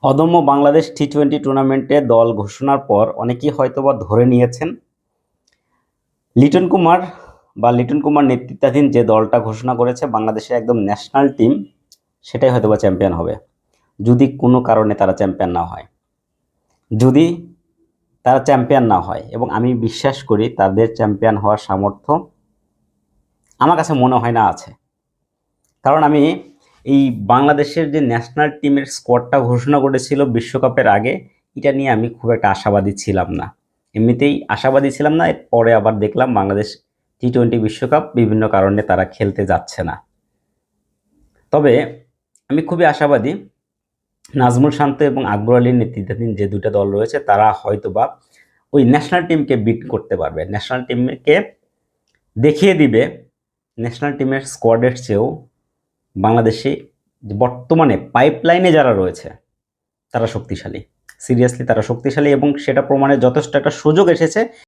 অদম্য বাংলাদেশ টি-20 টুর্নামেন্টে দল ঘোষণার পর অনেকেই হয়তোবা ধরে নিয়েছেন লিটন কুমার নেতৃত্বাধীন যে দলটা ঘোষণা করেছে বাংলাদেশের একদম ন্যাশনাল টিম, সেটাই হয়তোবা চ্যাম্পিয়ন হবে যদি কোনো কারণে তারা চ্যাম্পিয়ন না হয়। যদি তারা চ্যাম্পিয়ন না হয়, এবং আমি বিশ্বাস করি তাদের চ্যাম্পিয়ন হওয়ার সামর্থ্য আমার কাছে মনে হয় না আছে। কারণ আমি এই বাংলাদেশের যে ন্যাশনাল টিমের স্কোয়াডটা ঘোষণা করেছিল বিশ্বকাপের আগে, এটা নিয়ে আমি খুব একটা আশাবাদী ছিলাম না। এমনিতেই আশাবাদী ছিলাম না, পরে আবার দেখলাম বাংলাদেশ টি-20 বিশ্বকাপ বিভিন্ন কারণে তারা খেলতে যাচ্ছে না। তবে আমি খুবই আশাবাদী নাজমুল শান্ত এবং আকবর আলীর নেতৃত্বাধীন যে দুটো দল রয়েছে তারা হয়তোবা ওই ন্যাশনাল টিমকে বিট করতে পারবে, ন্যাশনাল টিমকে দেখিয়ে দিবে ন্যাশনাল টিমের স্কোয়াডের চেয়েও বাংলাদেশে বর্তমানে পাইপলাইনে যারা রয়েছে তারা শক্তিশালী। সিরিয়াসলি তারা শক্তিশালী, এবং সেটা প্রমাণের যথেষ্ট একটা সুযোগ এসেছে